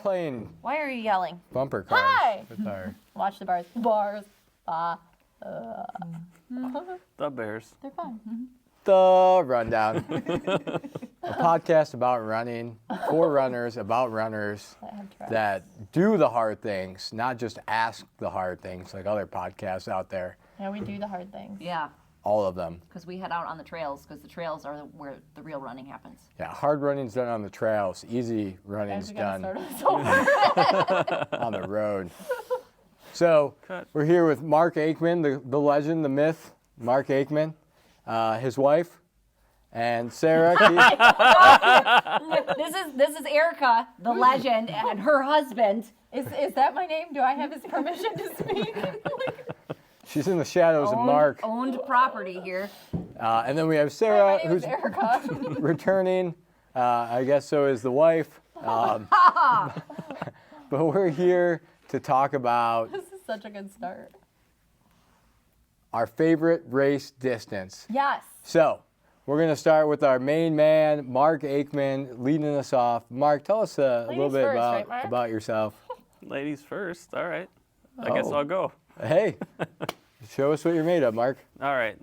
playing Why are you yelling? bumper cars Hi! with our... Watch the bars. Bars. The Bears. They're fun. The Rundown. A podcast about running, for runners, about runners that do the hard things, not just ask the hard things like other podcasts out there. Yeah, we do the hard things. Yeah, All of them. because we head out on the trails, because the trails are where the real running happens. Yeah, hard running's done on the trails. Easy running's Guys, we done gotta start us over. on the road. So we're here with Mark Aikman, the legend, the myth, Mark Aikman, his wife, and Sarah. This is Erica, the legend, and her husband. Is that my name? Do I have his permission to speak? She's in the shadows of Mark. Owned property here. And then we have Hi, Sarah, my name who's is Erica. returning. I guess so is the wife. But we're here to talk about This is such a good start. our favorite race distance. Yes. So we're going to start with our main man, Mark Aikman, leading us off. Mark, tell us a little bit first, right, Mark? about yourself. Ladies first. All right. I guess I'll go. Hey, show us what you're made of, Mark. All right.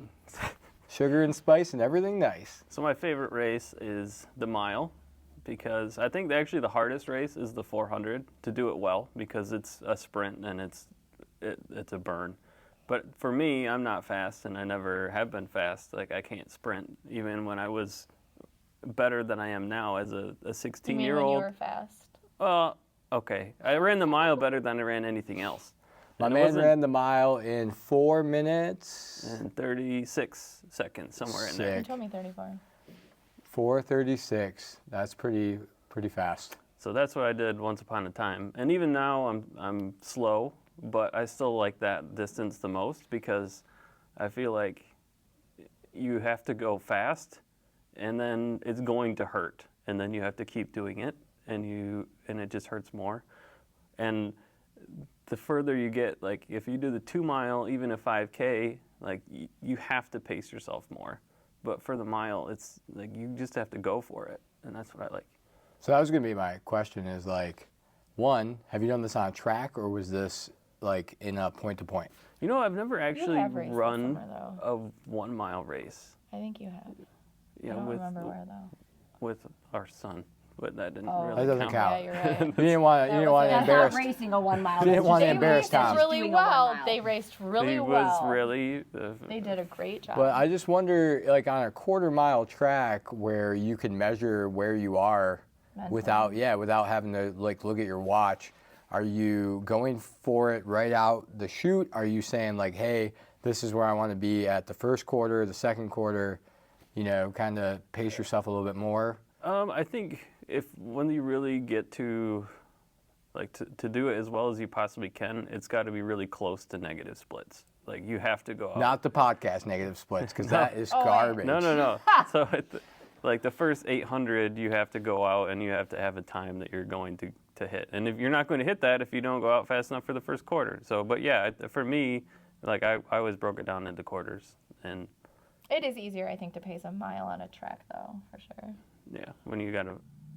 Sugar and spice and everything nice. So my favorite race is the mile, because I think actually the hardest race is the 400 to do it well, because it's a sprint and it's a burn. But for me, I'm not fast, and I never have been fast. Like, I can't sprint, even when I was better than I am now as a You 16-year-old. mean when you were fast? Well, okay. I ran the mile better than I ran anything else. My And it man wasn't- ran the mile in 4 minutes. and 36 seconds, somewhere in there. You told me 34. 4:36. That's pretty fast. So that's what I did once upon a time. And even now I'm slow, but I still like that distance the most, because I feel like you have to go fast, and then it's going to hurt, and then you have to keep doing it, and it just hurts more. And the further you get, like if you do the 2 mile, even a 5K, like you have to pace yourself more. But for the mile, it's like you just have to go for it, and that's what I like. So that was going to be my question is like, one, have you done this on a track or was this like in a point-to-point? You know, I've never actually have raced this run summer, a 1 mile race. I think you have. You I know, don't with remember where though. with our son, but that didn't Oh. really That doesn't count. Yeah, you're right. You didn't want to was- embarrass. That's not racing a 1 mile. You didn't want to They embarrass raced Tom. really Doing a 1 well. mile. They raced really He well. was really. They did a great job. But I just wonder, like on a quarter-mile track where you can measure where you are Mentally. without having to like look at your watch. Are you going for it right out the chute? Are you saying like, hey, this is where I want to be at the first quarter, the second quarter, you know, kind of pace yourself a little bit more? I think when you really get to, like to do it as well as you possibly can, it's got to be really close to negative splits. Like you have to go out. Not the podcast negative splits, because that is garbage. No. So like the first 800, you have to go out and you have to have a time that you're going to hit. And if you're not going to hit that if you don't go out fast enough for the first quarter. So, but yeah, for me, like I always broke it down into quarters. And It is easier, I think, to pace a mile on a track, though, for sure. yeah, when you got to.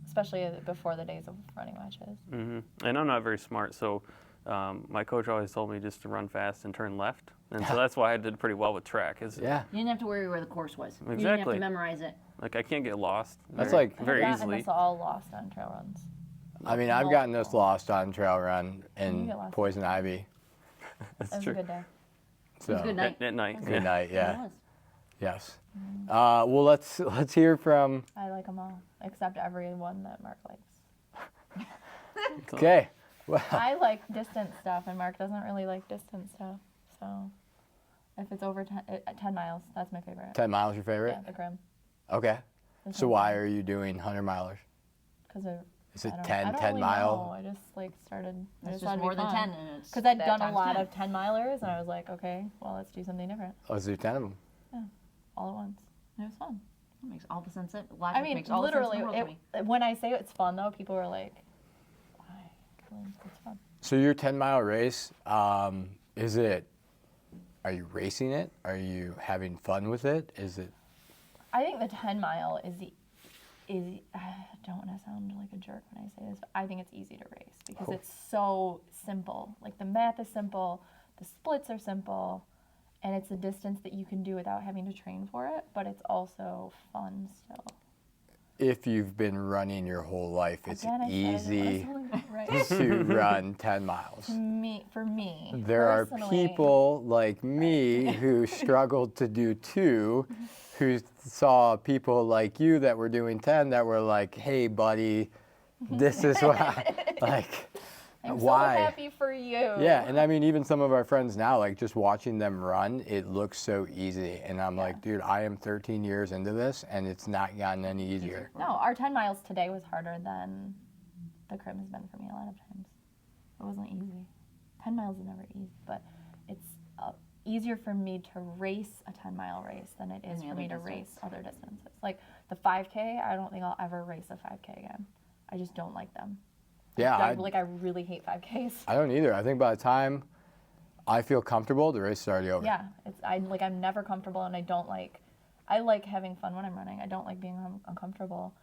Especially before the days of running matches. And I'm not very smart, so my coach always told me just to run fast and turn left. And so that's why I did pretty well with track. Yeah. You didn't have to worry where the course was. You didn't have Exactly. to memorize it. Like I can't get lost. That's very, like- very I've gotten easily. us all lost on trail runs. I mean, I've gotten this lost on trail run You and get lost. poison ivy. It was true. a good day. So, It was a good night. At night. Good night, yeah. It was. Yes. Well, let's hear from. I like them all, except every one that Mark likes. Okay. Well, I like distance stuff, and Mark doesn't really like distance stuff. So if it's over 10 miles, that's my favorite. 10 miles your favorite? Yeah, the Grim. Okay. So why are you doing 100 milers? Because Is it I 10 don't 10 really mile? know. I just like started. It's just more than 10. Because I'd that done a times lot 10. of 10 milers, and I was like, okay, well, let's do something different Let's do 10 of them. all at once. And it was fun. That makes all the sense. Logic I mean, makes all literally, the sense in the world to me. when I say it's fun, though, people are like, why? Well, it's fun. So your 10-mile race, are you racing it? Are you having fun with it? Is it? I think the 10 mile is I don't want to sound like a jerk when I say this, but I think it's easy to race because it's so simple. Like the math is simple, the splits are simple, and it's a distance that you can do without having to train for it, but it's also fun still. If you've been running your whole life, it's Again, I said I didn't easy wanna sound like right. to run 10 miles. For me, There are personally, people like me who struggled to do 2, who saw people like you that were doing 10 that were like, hey, buddy, this is what like, I'm why? so happy for you. Yeah, and I mean, even some of our friends now, like just watching them run, it looks so easy. And I'm like, dude, I am 13 years into this, and it's not gotten any easier. No, our 10 miles today was harder than the crim has been for me a lot of times. It wasn't easy. 10 miles is never easy, but it's easier for me to race a 10-mile race than it is Any for other me to distance. race other distances. Like the 5K, I don't think I'll ever race a 5K again. I just don't like them. Yeah, I really hate 5Ks. I don't either. I think by the time I feel comfortable, the race is already over. Yeah, I'm never comfortable, and I like having fun when I'm running. I don't like being uncomfortable,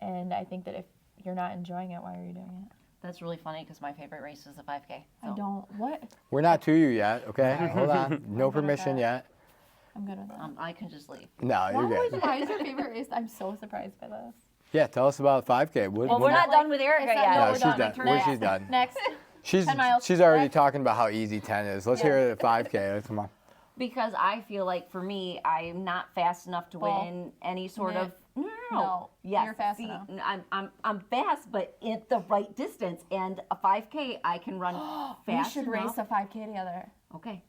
and I think that if you're not enjoying it, why are you doing it? That's really funny because my favorite race is the 5K. I don't. What? We're not to you yet, okay? Sorry. Hold on. No I'm good with permission that. yet. I'm good with that. I can just leave. No, you're good. Why is your favorite race? I'm so surprised by this. Yeah, tell us about 5K. Well, we're not done with Erica It's not- yet. no, No, we're she's done. done. Turn Well, it she's off. done. Next. She's 10 miles. she's already Next. talking about how easy 10 is. Let's hear the 5K. Come on. Because I feel like for me, I'm not fast enough to Well, win any sort no. of. No. No, Yes. you're fast see, enough. I'm fast, but at the right distance. And a 5K, I can run We fast should enough. race a 5K together. Okay.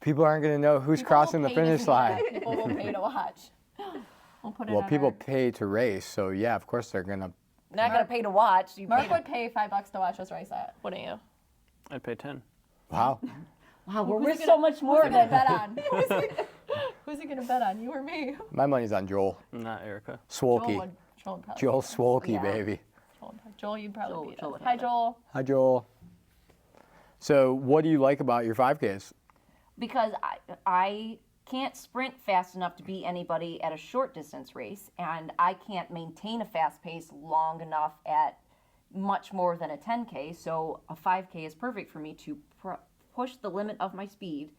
People aren't going to know who's People crossing will the pay to finish see line. that. People will pay to watch. We'll put it Well, on people our- pay to race, so yeah, of course they're going to. Not gonna pay to watch. You Mark pay to- would pay $5 to watch us race that. Wouldn't you? I'd pay 10. Wow. Wow, we're Who's worth he so much more Who's he gonna than bet on? Who's he gonna bet on? You or me? My money's on Joel. Not Erica. Swolky. Joel would probably. Joel Swolky, Yeah. baby. Joel, you'd probably Joel- beat Joel us. would Hi, have it. Joel. Hi, Joel. So, what do you like about your 5Ks? because I can't sprint fast enough to beat anybody at a short distance race, and I can't maintain a fast pace long enough at much more than a 10K, so a 5K is perfect for me to push the limit of my speed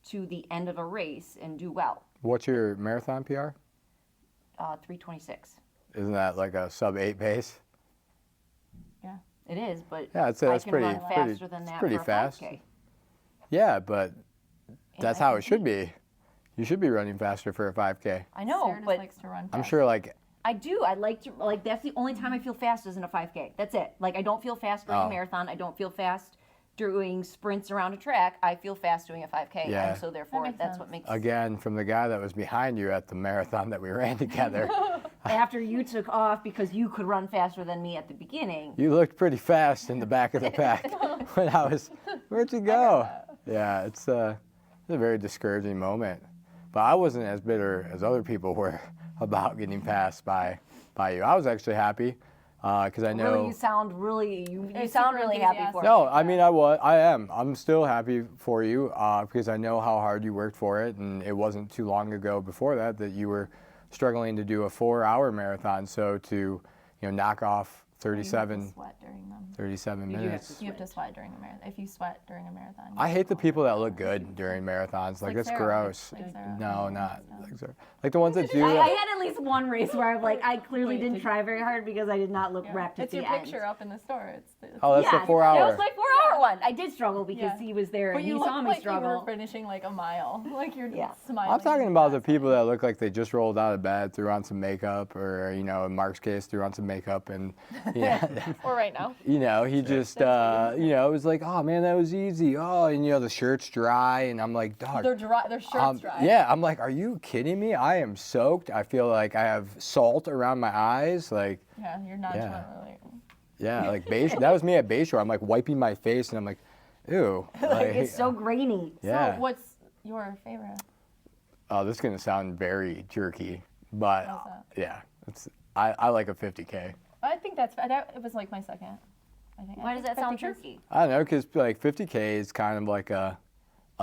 to the end of a race and do well. What's your marathon PR? 3:26. Isn't that like a sub 8 pace? Yeah. It is, but Yeah, I'd say that's I can pretty- run pretty- faster than it's that pretty for a fast. 5K. Yeah, but that's I how can it should be. You should be running faster for a 5K. I know, Sarah just but likes to run I'm fast. sure like I do. I like to, like, that's the only time I feel fast is in a 5K. That's it. Like, I don't feel fast during Oh. a marathon. I don't feel fast doing sprints around a track. I feel fast doing a 5K. Yeah. And so, therefore, makes that's sense. what makes again from the guy that was behind you at the marathon that we ran together. After you took off because you could run faster than me at the beginning. You looked pretty fast in the back of the pack when I was. Where'd you go? Yeah, it's a very discouraging moment. But I wasn't as bitter as other people were about getting passed by you. I was actually happy because I know. Really, you sound really, you It's sound super really happy for enthusiastic. me. No, I mean I am. I'm still happy for you because I know how hard you worked for it, and it wasn't too long ago before that you were struggling to do a 4-hour marathon. So to knock off You have to 37 sweat during them. You do have minutes. to You have to sweat during a marathon. If you sweat during a marathon. you I hate the fall. people that look good during marathons. Like that's Sarah. gross. Like Sarah. No, Yeah, not so. like Sarah. Like the ones that do. I had at least one race where I clearly Wait, didn't did try very hard because I did not look Yeah. wrapped at It's the your end. picture up in the store. It's Oh, that's the Yeah, 4-hour. That was my 4-hour one. I did struggle because Yeah. he was there But and you he look saw me like you struggle. were finishing like a mile. Like you're Yeah. smiling. I'm talking about the people that look like they just rolled out of bed, threw on some makeup, or in Mark's case, threw on some makeup, and Or right now. he just it was like, oh man, that was easy. Oh, and the shirt's dry, and I'm like, dog. They're dry. Their shirts dry. Yeah, I'm like, are you kidding me? I am soaked. I feel like I have salt around my eyes. Like, Yeah, you're not Yeah. really. yeah, like Bayshore. That was me at Bayshore. I'm like wiping my face, and I'm like, ew. Like, It's so grainy. yeah. So what's your favorite? Oh, this is gonna sound very jerky, but How's that? yeah, I like a 50K. I think it was like my second. I think. Why does that sound tricky? I don't know, because like 50K is kind of like a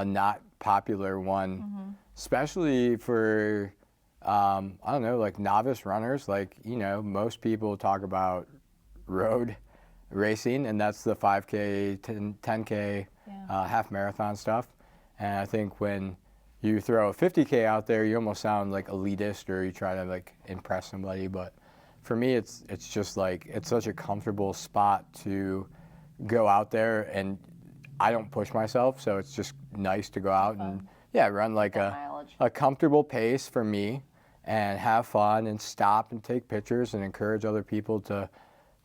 not popular one, especially for I don't know, like novice runners, like, you know, most people talk about road racing, and that's the 5K, 10K, Yeah. half marathon stuff. And I think when you throw a 50K out there, you almost sound like elitist, or you try to like impress somebody. But for me, it's just like, it's such a comfortable spot to go out there, and I don't push myself, so it's just nice to go out and run like That mileage. a comfortable pace for me, and have fun and stop and take pictures and encourage other people to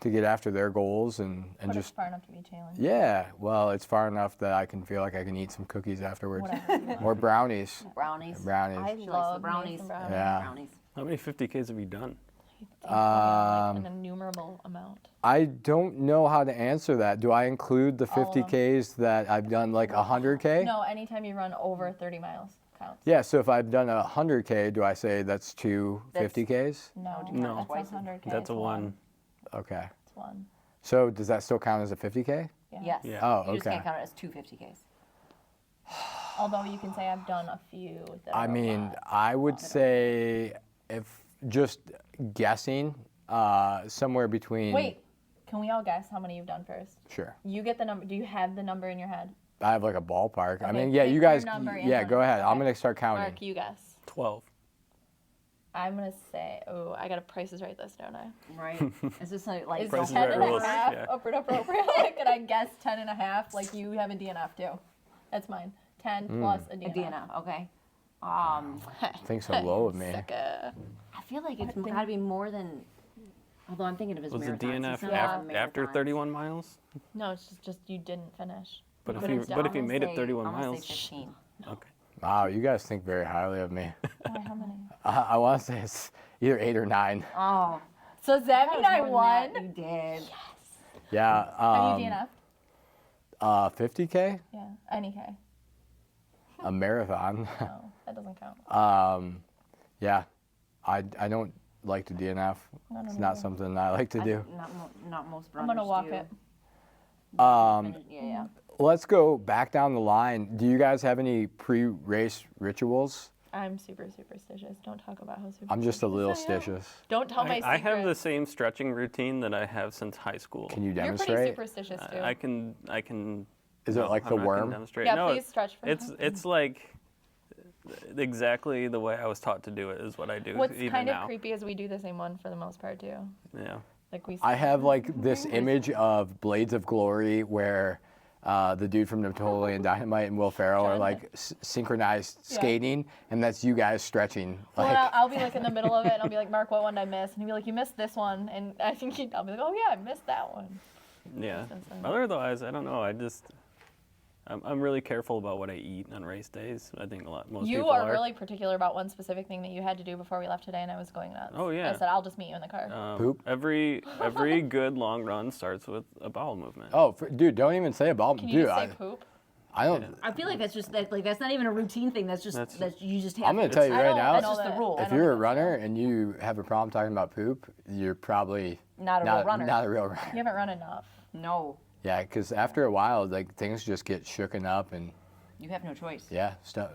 get after their goals, and But it's just far enough to be challenged. yeah, well, it's far enough that I can feel like I can eat some cookies afterwards Whatever you want. or brownies. Brownies. Brownies. I She likes the love brownies. brownies. Brownies. Yeah. Brownies. How many 50Ks have you done? Like an innumerable amount. I don't know how to answer that. Do I include the All of them. 50Ks that I've done, like 100K? No, anytime you run over 30 miles counts. Yeah, so if I've done 100K, do I say that's two That's- 50Ks? No, No. that's Twice. 100K. That's a one. Okay. It's one. So does that still count as a 50K? Yeah. Yes. Yeah. Oh, You just okay. can't count it as two 50Ks. Although you can say I've done a few. That I are a mean, lot. I would say, if just guessing, somewhere between. Wait, can we all guess how many you've done first? Sure. You get the number. Do you have the number in your head? I have like a ballpark. I Okay, mean, yeah, pick you your guys. number and Yeah, run go it. ahead. I'm Okay. gonna start counting. Mark, you guess. 12. I'm gonna say. Oh, I gotta prices right this, don't I? Right. It's just like Is Price is 10 Right and a rules, half yeah. appropriate? Can I guess 10 and a half? Like you have a DNF too. That's mine. 10 plus a a DNF. DNF. Okay. Think so low of me. Sucker. I feel like it's got to be more than. Although I'm thinking of his Was the marathons. DNF It's not after marathons. 31 miles? No, it's just you didn't finish. But if But you it's- but if I'm you gonna made it say- 31 I'm gonna say miles, 15. okay. Wow, you guys think very highly of me. Why, how many? I want to say it's either 8 or 9. Oh. So does that mean that I was more won? than that. You did. Yeah. How you DNF? 50K, Yeah, any K. a marathon. No, that doesn't count. Yeah, I don't like to DNF. No, It's no, not no. something I like to do. Not most I'm runners gonna walk do. it. Yeah. Let's go back down the line. Do you guys have any pre-race rituals? I'm super superstitious. Don't talk about how superstitious I'm just a little I am. stitious. Don't tell my I have the secrets. same stretching routine that I have since high school. Can you You're pretty demonstrate? superstitious too. I can. Is it no, like I'm the not gonna worm? demonstrate. Yeah, no, please stretch for me. it's like exactly the way I was taught to do it is what I do. What's even kind now. of creepy is we do the same one for the most part too. Yeah. Like we. I have like this image of Blades of Glory where the dude from Napoleon Dynamite and Will Ferrell are like synchronized Yeah. skating, and that's you guys stretching. Well, Like, I'll be like in the middle of it, and I'll be like, Mark, what one did I miss? And he'll be like, you missed this one, and I think I'll be like, oh yeah, I missed that one. Yeah. Makes sense. Otherwise, I don't know. I'm really careful about what I eat on race days. I think most You people are really particular about one specific thing that you had to do before we left today, and I was going nuts. Oh, yeah. I said, I'll just meet you in the car. Poop? Every good long run starts with a bowel movement. oh, dude, don't even say about Can you dude. just say poop? I don't. I feel like that's just that's not even a routine thing. That's just That's- that you just have. I'm gonna tell you I right don't- now. I That's know just the that. rule. I If don't you're a think runner and you have a problem talking about poop, you're probably Not a real runner. Not a real runner. You haven't run enough. No, Yeah, because after a while, like things just get shooken up, and you have no choice. yeah, stuff.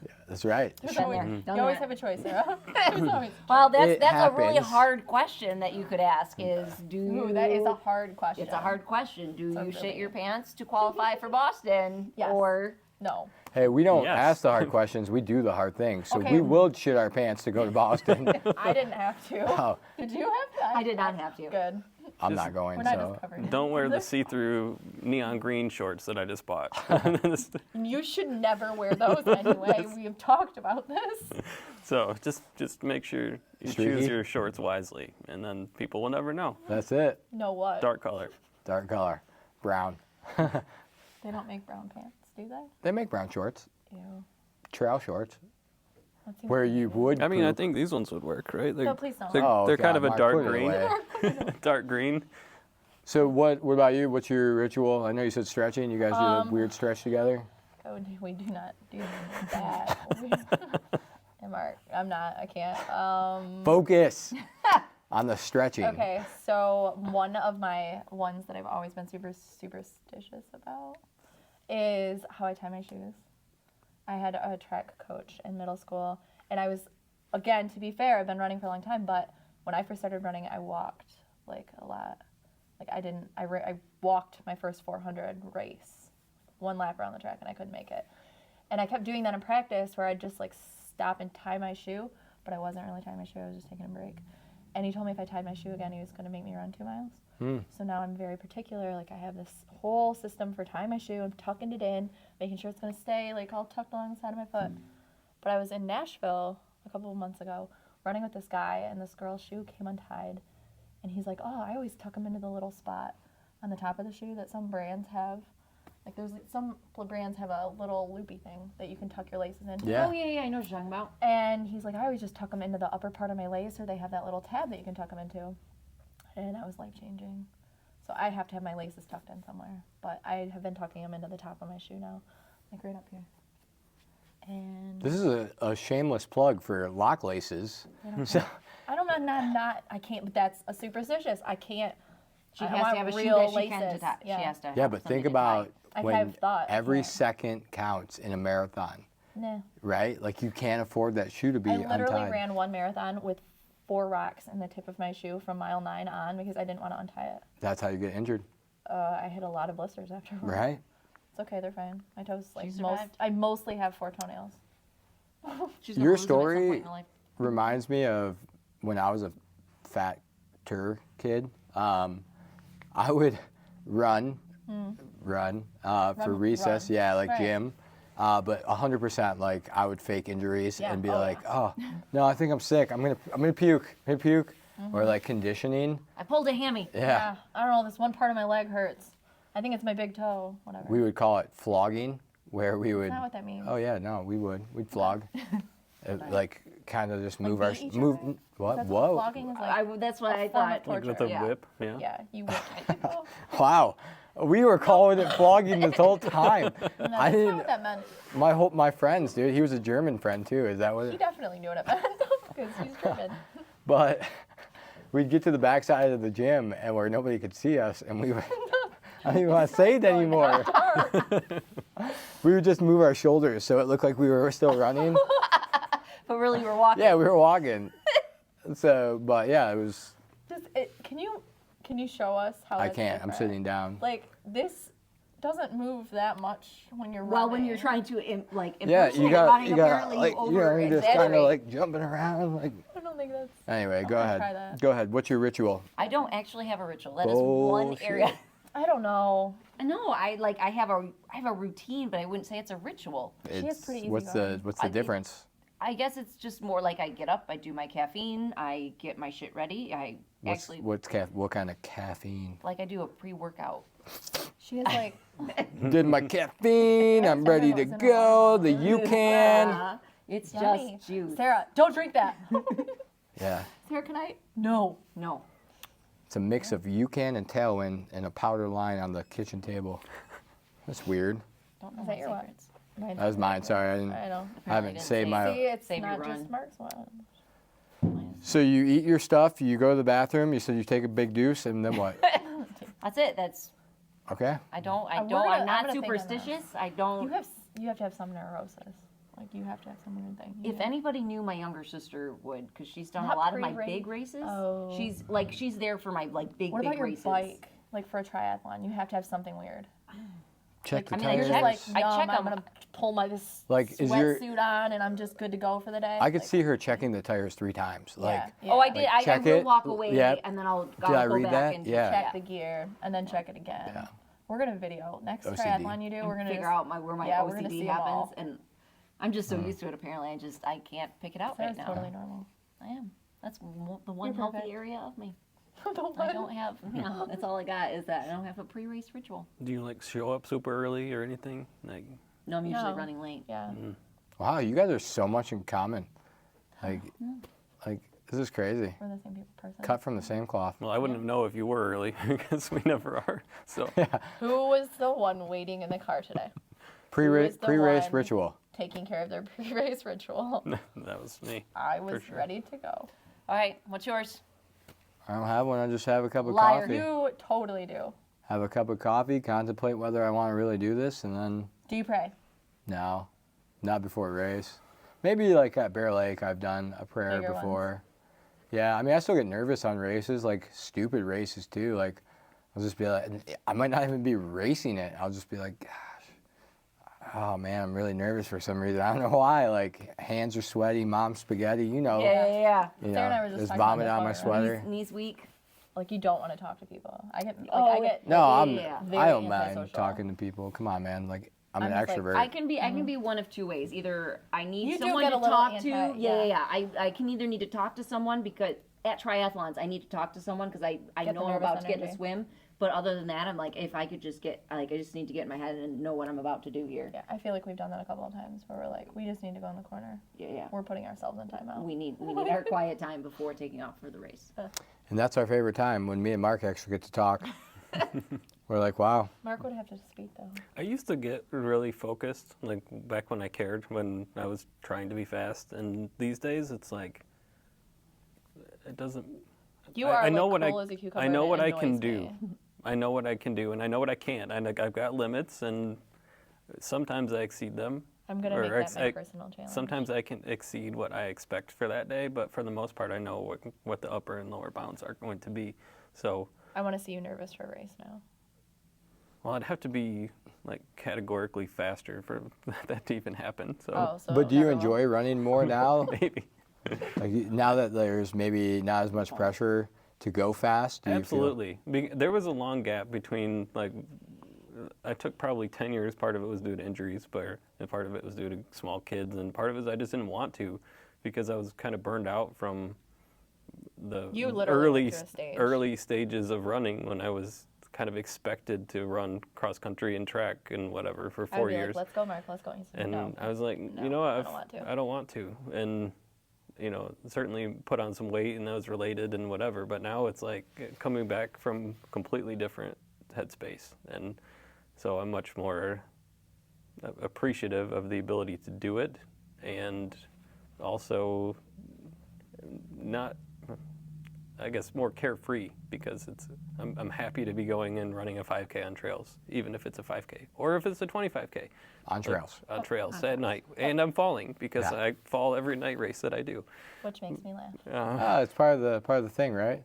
Yeah, that's right. There's Been always- there, you done always that. have a choice, Sarah. There's always- Well, It that's a really happens. hard question that you could ask. Is do Ooh, you? that is a hard question. It's a hard question. Do So you for shit me. your pants to qualify for Boston? Yes. Or No. Hey, we don't Yes. ask the hard questions. We do the hard things. So Okay. we will shit our pants to go to Boston. I didn't have to. Oh, Did you have to? I did not have to. Good. I'm not going. We're not So just covering. Don't wear the see-through neon green shorts that I just bought. You should never wear those anyway. We have talked about this. So just make sure you Streaky? choose your shorts wisely, and then people will never know. that's it. Know what? Dark color. Dark color, brown. They don't make brown pants, do they? They make brown shorts, Ew. trail shorts, That seems where you would. I mean, I poop. think these ones would work, right? They're, No, please don't. They're, Oh, they're kind God, of a Mark, dark put it green. away. Dark green. So what about you? What's your ritual? I know you said stretching. You guys do a weird stretch together. Oh, we do not do that. Hey, Mark, I'm not. I can't. Focus on the stretching. Okay, so one of my ones that I've always been super superstitious about is how I tie my shoes. I had a track coach in middle school, And I was, again, to be fair, I've been running for a long time, but when I first started running, I walked like a lot. Like I walked my first 400 race, 1 lap around the track, and I couldn't make it. And I kept doing that in practice where I'd just like stop and tie my shoe, but I wasn't really tying my shoe, I was just taking a break. And he told me if I tied my shoe again, he was going to make me run 2 miles. So now I'm very particular. Like I have this whole system for tying my shoe. I'm tucking it in, making sure it's going to stay like all tucked along the side of my foot. But I was in Nashville a couple of months ago running with this guy, and this girl's shoe came untied. And he's like, oh, I always tuck them into the little spot on the top of the shoe that some brands have. Like there's some brands have a little loopy thing that you can tuck your laces into. Yeah. Oh, yeah, I know what you're talking about. And he's like, I always just tuck them into the upper part of my lace, or they have that little tab that you can tuck them into. And that was life-changing. So I have to have my laces tucked in somewhere. But I have been tucking them into the top of my shoe now, like right up here. And This is a shameless plug for lock laces. I don't know, I can't, but that's a superstitious. I can't. She I has want to have a shoe real that she laces. can tie. Yeah. She has to Yeah, have but something think to tie. about I when have thought, every yeah. second counts in a marathon, Nah. right? Like you can't afford that shoe to be I literally untied. ran 1 marathon with 4 rocks in the tip of my shoe from mile 9 on because I didn't want to untie it. That's how you get injured, I had a lot of blisters afterwards. right? It's okay, they're fine. My toes, like, She survived. I mostly have 4 toenails. She's gonna Your lose them at some story point in her life. reminds me of when I was a fatter kid. I would run for recess, run. yeah, like Right. gym. But 100%, like I would fake injuries Yeah. and be Oh, like, yeah. oh, no, I think I'm sick. I'm gonna puke. I'm gonna puke. Or like conditioning. I pulled a hammy. Yeah. I don't know, this one part of my leg hurts. I think it's my big toe, whatever. We would call it flogging, where we would. That's not what that means. Oh yeah, no, we would. We'd flog. Like kind of just move beat each move. other? What? That's Whoa! what flogging is like. That's what I form of thought. torture. With a Yeah. whip, yeah. Yeah, you whip people. Wow, we were calling it flogging this whole time. No, I that's not didn't. what that meant. My friends, dude. He was a German friend too. Is that what? He definitely knew what it meant because he's German. But we'd get to the backside of the gym and where nobody could see us, and we would. I don't even want to say it anymore. We would just move our shoulders so it looked like we were still running. But really, you were walking. Yeah, we were walking. So, but yeah, it was. Can you show us how? I it's can't. I'm different? sitting down. Like this doesn't move that much when you're running. Well, when you're trying to Yeah, impersonate you got running, you got apparently like you you know you're just kind of over-exaggerate. like jumping around like. I don't think that's. Anyway, go gonna ahead. try that. Go ahead. What's your ritual? I don't actually have a ritual. That is one Bullshit. area. I don't know. No, I have a routine, but I wouldn't say it's a ritual. is pretty What's the easygoing. what's the I think- difference? I guess it's just more like I get up, I do my caffeine, I get my shit ready. I actually What kind of caffeine? like I do a pre-workout. She is like. Did my caffeine? I'm ready to go. The UCAN. It's Yummy. just juice. Sarah, don't drink that. Yeah, Sarah, can I? No. No. it's a mix of UCAN and Tailwind and a powder line on the kitchen table. That's weird. Don't know Is my that your what? secrets. Mine's That was mine. Sorry, I didn't. I know. I haven't didn't saved say my. See, it's Save your not run. just Mark's one. So you eat your stuff. You go to the bathroom. You said you take a big deuce, and then what? That's it. That's Okay. I don't we're gonna- I'm I'm not gonna think on that. superstitious. I don't You have to have some neurosis. Like you have to have some weird thing. If anybody knew, my younger sister would, because she's done Not a lot of my pre-race. big races. Oh. She's there for my like big What about your races. bike? Like for a triathlon, you have to have something weird. Check the I mean, I tires. You're just like, I no, check I'm 'em. gonna pull my this Like, is your- sweatsuit on and I'm just good to go for the day. I could Like, see her checking the tires 3 times. Like, yeah, Oh, I yeah. did. Like, I check will it. walk away Yep. and then I'll Did I go read back that? and Yeah. Check the gear and then check it again. Yeah. We're gonna video next OCD. triathlon you do. We're gonna figure just, out where my yeah, we're gonna OCD see 'em all. happens. And I'm just so used to it. Apparently, I can't pick it out Sarah's right now. totally normal. I am. That's the one You're healthy perfect. area of me. The I one- don't have. Yeah, that's all I got is that I don't have a pre-race ritual. Do you like show up super early or anything? Like, No, I'm usually No. running late. Yeah. wow, you guys are so much in common. Like, this is crazy. We're the same person. Cut from the same cloth. well, I wouldn't know if you were early because we never are. So Who was the one waiting in the car today? Pre-race, was the pre-race one? ritual. Taking care of their pre-race ritual. that was me. I was sure. ready to go. All right, what's yours? I don't have one. I just have a cup of Liar. coffee. You totally do. Have a cup of coffee. Contemplate whether I want to really do this, and then Do you pray? no, not before a race. Maybe like at Bear Lake, I've done a prayer Bigger before. Yeah, I mean, I still get nervous on races, like stupid races too. Like, I'll just be like, I might not even be racing it. I'll just be like, gosh, oh man, I'm really nervous for some reason. I don't know why. Like, hands are sweaty, mom's spaghetti, you know. Yeah. You Sarah and I know, were just there's talking about vomit that on my before, right? sweater. Knees weak. Like you don't want to talk to people. I get No, Yeah. I don't very mind antisocial. talking to people. Come on, man. Like, I'm an I'm just like, extrovert. I can be one of two ways. Either I need You do someone get to a little talk to. anti- Yeah. yeah. I can either need to talk to someone because at triathlons I need to talk to someone because I Get the know I'm nervous about to get in a energy. swim. But other than that, I'm like, if I could just get, like, I just need to get in my head and know what I'm about to do here. Yeah, I feel like we've done that a couple of times where we're like, we just need to go in the corner. Yeah. We're putting ourselves in timeout. We need our quiet time before taking off for the race. And that's our favorite time when me and Mark actually get to talk. We're like, wow. Mark would have to speak though. I used to get really focused, like back when I cared, when I was trying to be fast. And these days, it's like, it doesn't. You are I know like what cool as a cucumber. I know and what it I can annoys do. me. I know what I can do, and I know what I can't. And I've got limits, and sometimes I exceed them. I'm gonna Or make that ex- my I- personal challenge. Sometimes I can exceed what I expect for that day, but for the most part, I know what the upper and lower bounds are going to be. So, I want to see you nervous for a race now. well, I'd have to be like categorically faster for that to even happen. So Oh, so But do you never will. enjoy running more now? maybe. Like, now that there's maybe not as much pressure to go fast? Do you feel- Absolutely. There was a long gap between, like, I took probably 10 years. Part of it was due to injuries, and part of it was due to small kids, and part of it is I just didn't want to because I was kind of burned out from the You literally went through a stage. early stages of running when I was kind of expected to run cross country and track and whatever for I would 4 be years. like, let's go, Mark. Let's go. And he said, And no. I was like, No, you know what? I don't want to. I don't want to. And, certainly put on some weight and that was related and whatever. But now it's like coming back from completely different headspace. And so I'm much more appreciative of the ability to do it and also not, I guess, more carefree because I'm happy to be going and running a 5K on trails, even if it's a 5K or if it's a 25K. On trails. On trails at night. And I'm falling because Yeah. I fall every night race that I do. Which makes me laugh. It's part of the thing, right?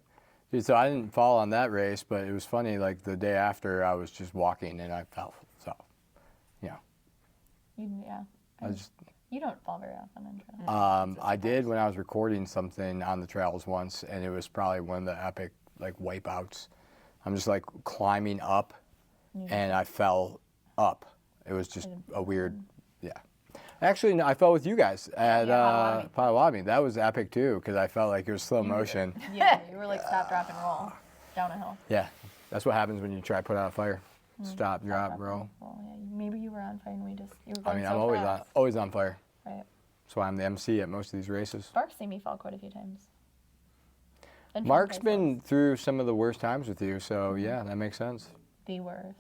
Dude, so I didn't fall on that race, but it was funny. Like the day after, I was just walking and I fell. So, yeah, Yeah. I just You don't fall very often on trail. I did when I was recording something on the trails once, and it was probably one of the epic like wipeouts. I'm just like climbing up, and I fell up. It was just a weird, yeah. Actually, no, I fell with you guys at Potawatomi. That was epic too, because I felt like it was slow motion. Yeah, you were like stop, drop, and roll down a hill. Yeah, that's what happens when you try to put out a fire. Stop, drop, Stop, roll. Well, yeah, maybe you were on fire and you were I going mean, so I'm always on fire. Right. That's why I'm the MC at most of these races. Mark's seen me fall quite a few times. And Mark's first been place through some of the worst times with you, so yeah, that makes sense. was the worst.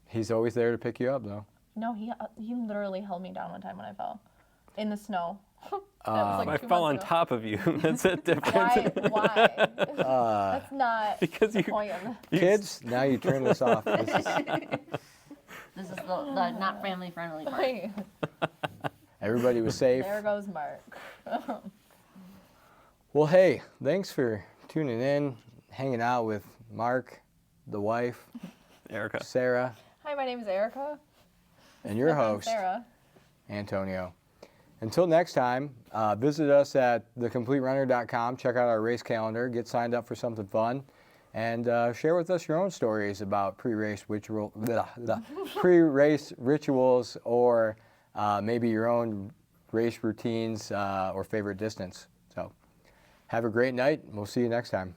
He's always there to pick you up, though. No, he literally held me down one time when I fell in the snow. That was I like 2 fell on months ago. top of you. That's a difference. Why? That's not Because the you- point of Kids, now you turn this off. This is, This is the not family friendly part. Wait, everybody was safe. there goes Mark. Well, hey, thanks for tuning in, hanging out with Mark, the wife, Erica. Sarah, Hi, my name is Erica. and your My friend host, Sarah. Antonio. Until next time, visit us at thecompleterunner.com. Check out our race calendar. Get signed up for something fun. And share with us your own stories about pre-race rituals or maybe your own race routines or favorite distance. So have a great night. We'll see you next time.